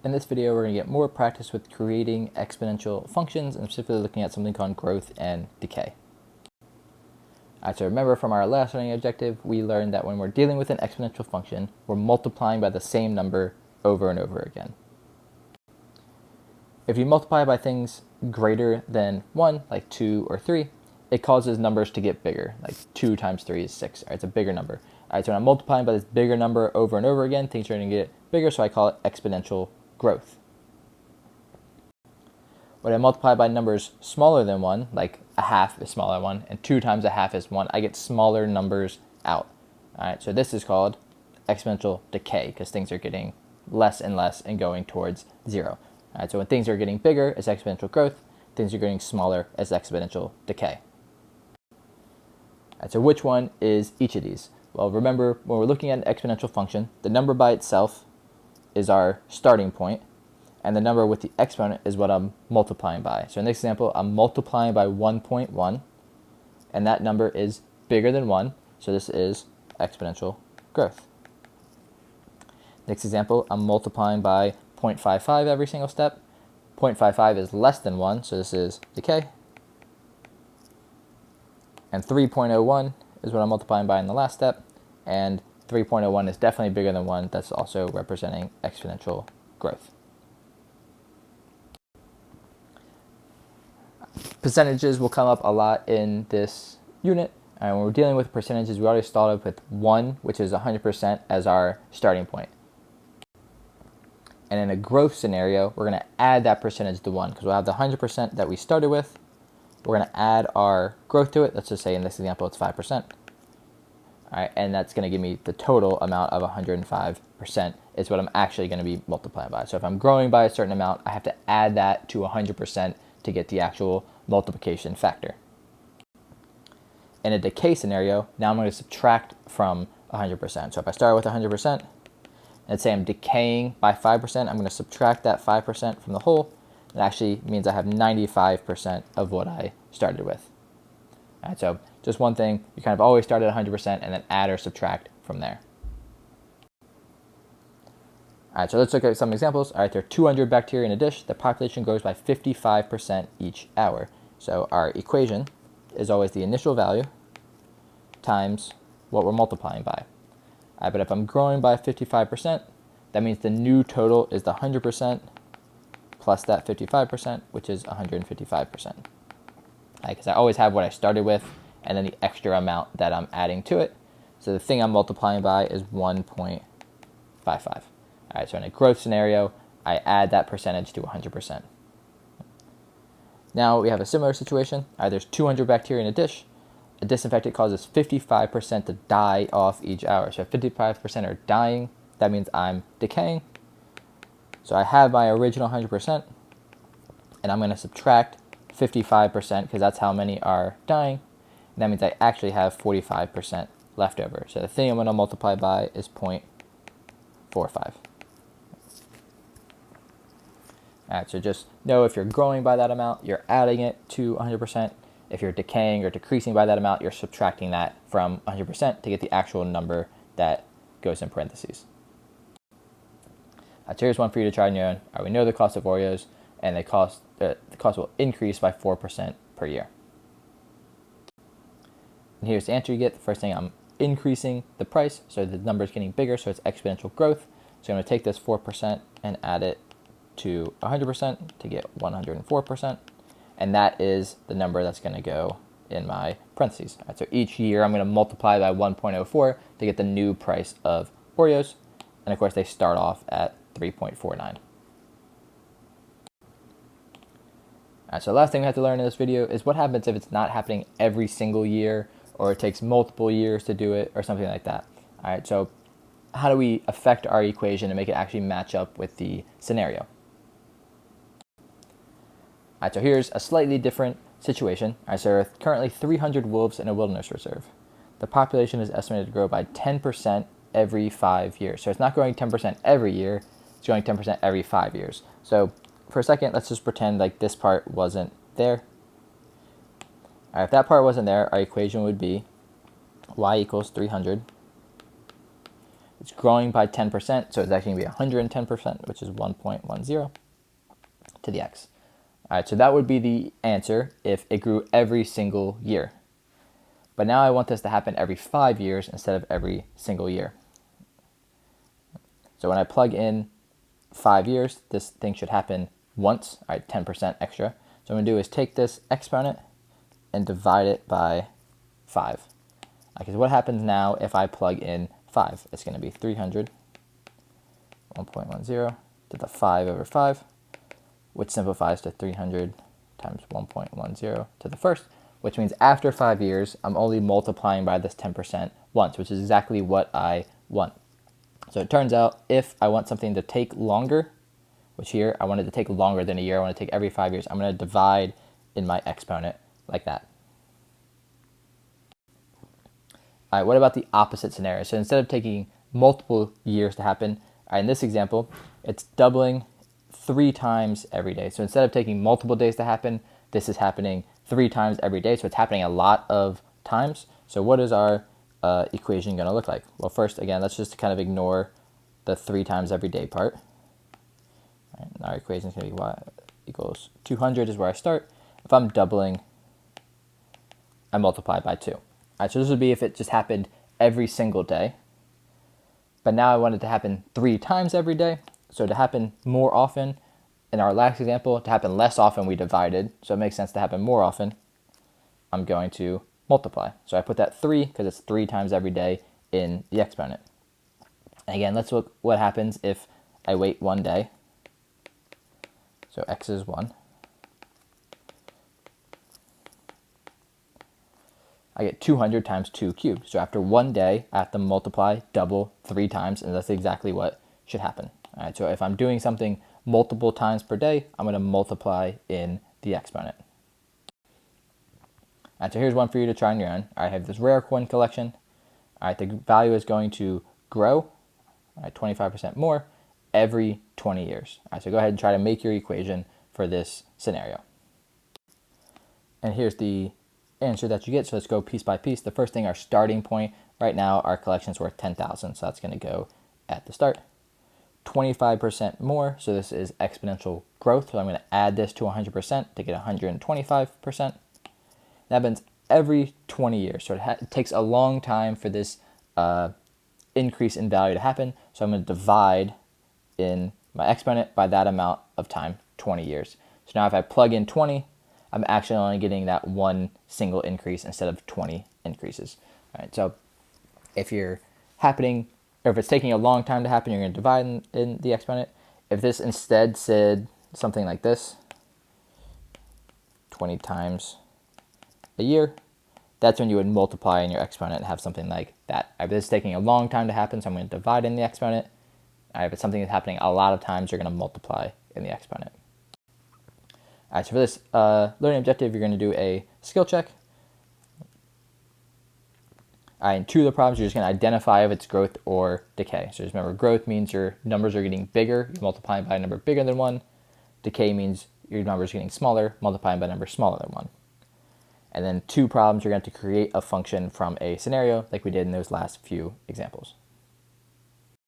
In this video, we're going to get more practice with creating exponential functions and specifically looking at something called growth and decay. Alright, so remember from our last learning objective, we learned that when we're dealing with an exponential function, we're multiplying by the same number over and over again. If you multiply by things greater than 1, like 2 or 3, it causes numbers to get bigger, like 2 times 3 is 6. Alright, it's a bigger number. Alright, so when I'm multiplying by this bigger number over and over again, things are going to get bigger, so I call it exponential growth. When I multiply by numbers smaller than 1, like a half is smaller than 1, and 2 times a half is 1, I get smaller numbers out. Alright, so this is called exponential decay, because things are getting less and less and going towards 0. Alright, so when things are getting bigger, it's exponential growth. Things are getting smaller as exponential decay. Alright, so which one is each of these? Well, remember, when we're looking at an exponential function, the number by itself is our starting point, and the number with the exponent is what I'm multiplying by. So in this example, I'm multiplying by 1.1, and that number is bigger than 1, so this is exponential growth. Next example, I'm multiplying by 0.55 every single step. 0.55 is less than 1, so this is decay. And 3.01 is what I'm multiplying by in the last step, and 3.01 is definitely bigger than 1. That's also representing exponential growth. Percentages will come up a lot in this unit. And when we're dealing with percentages, we already started with 1, which is 100% as our starting point. And in a growth scenario, we're going to add that percentage to 1, because we'll have the 100% that we started with. We're going to add our growth to it. Let's just say in this example, it's 5%. All right, and that's going to give me the total amount of 105% is what I'm actually going to be multiplying by. So if I'm growing by a certain amount, I have to add that to 100% to get the actual multiplication factor. In a decay scenario, now I'm going to subtract from 100%. So if I start with 100%, let's say I'm decaying by 5%, I'm going to subtract that 5% from the whole. It actually means I have 95% of what I started with. All right, so just one thing, you kind of always start at 100% and then add or subtract from there. All right, so let's look at some examples. All right, there are 200 bacteria in a dish. The population grows by 55% each hour. So our equation is always the initial value times what we're multiplying by. All right, but if I'm growing by 55%, that means the new total is the 100% plus that 55%, which is 155%. Because I always have what I started with and then the extra amount that I'm adding to it. So the thing I'm multiplying by is 1.55. All right, so in a growth scenario, I add that percentage to 100%. Now we have a similar situation. All right, there's 200 bacteria in a dish. A disinfectant causes 55% to die off each hour. So if 55% are dying, that means I'm decaying. So I have my original 100%, and I'm going to subtract 55% because that's how many are dying. And that means I actually have 45% left over. So the thing I'm going to multiply by is 0.45. All right, so just know if you're growing by that amount, you're adding it to 100%. If you're decaying or decreasing by that amount, you're subtracting that from 100% to get the actual number that goes in parentheses. So here's one for you to try on your own. We know the cost of Oreos, and the cost will increase by 4% per year. And here's the answer you get. The first thing, I'm increasing the price, so the number is getting bigger, so it's exponential growth. So I'm going to take this 4% and add it to 100% to get 104%, and that is the number that's going to go in my parentheses. All right, so each year I'm going to multiply by 1.04 to get the new price of Oreos, and of course they start off at 3.49. All right, so the last thing we have to learn in this video is what happens if it's not happening every single year, or it takes multiple years to do it, or something like that. All right, so how do we affect our equation to make it actually match up with the scenario? All right, so here's a slightly different situation. All right, so there are currently 300 wolves in a wilderness reserve. The population is estimated to grow by 10% every 5 years. So it's not growing 10% every year, it's growing 10% every 5 years. So for a second, let's just pretend like this part wasn't there. All right, if that part wasn't there, our equation would be y equals 300 It's growing by 10%, so it's actually going to be 110%, which is 1.10 to the x. All right, so that would be the answer if it grew every single year. But now I want this to happen every 5 years instead of every single year. So when I plug in 5 years, this thing should happen once, all right, 10% extra. So what I'm going to do is take this exponent and divide it by 5. Because what happens now if I plug in 5? It's going to be 300, 1.10 to the 5 over 5, which simplifies to 300 times 1.10 to the first, which means after 5 years, I'm only multiplying by this 10% once, which is exactly what I want. So it turns out if I want something to take longer, which here I want it to take longer than a year, I want to take every 5 years, I'm going to divide in my exponent like that. All right, what about the opposite scenario? So instead of taking multiple years to happen, all right, in this example, it's doubling 3 times every day. So instead of taking multiple days to happen, this is happening 3 times every day. So it's happening a lot of times. So what is our equation going to look like? Well, first, again, let's just kind of ignore the 3 times every day part. All right, our equation is going to be y equals 200 is where I start. If I'm doubling, I multiply by 2. All right, so this would be if it just happened every single day. But now I want it to happen 3 times every day. So to happen more often, in our last example, to happen less often, we divided. So it makes sense to happen more often. I'm going to multiply. So I put that 3 because it's 3 times every day in the exponent. And again, let's look what happens if I wait 1 day. So x is 1. I get 200 times 2 cubed. So after 1 day, I have to multiply, double 3 times, and that's exactly what should happen. All right, so if I'm doing something multiple times per day, I'm going to multiply in the exponent. All right, so here's one for you to try on your own. I have this rare coin collection. All right, the value is going to grow, all right, 25% more every 20 years. All right, so go ahead and try to make your equation for this scenario. And here's the answer that you get. So let's go piece by piece. The first thing, our starting point. Right now, our collection is worth 10,000, so that's going to go at the start. 25% more, so this is exponential growth. So I'm going to add this to 100% to get 125%. That happens every 20 years. So it takes a long time for this increase in value to happen. So I'm going to divide in my exponent by that amount of time, 20 years. So now if I plug in 20, I'm actually only getting that one single increase instead of 20 increases. All right, so if you're happening, or if it's taking a long time to happen, you're going to divide in the exponent. If this instead said something like this, 20 times a year, that's when you would multiply in your exponent and have something like that. If this is taking a long time to happen, so I'm going to divide in the exponent. If it's something that's happening a lot of times, you're going to multiply in the exponent. All right, so for this learning objective, you're going to do a skill check. And 2 of the problems, you're just going to identify if it's growth or decay. So just remember, growth means your numbers are getting bigger. You're multiplying by a number bigger than 1. Decay means your numbers are getting smaller, multiplying by a number smaller than 1. And then 2 problems, you're going to have to create a function from a scenario like we did in those last few examples.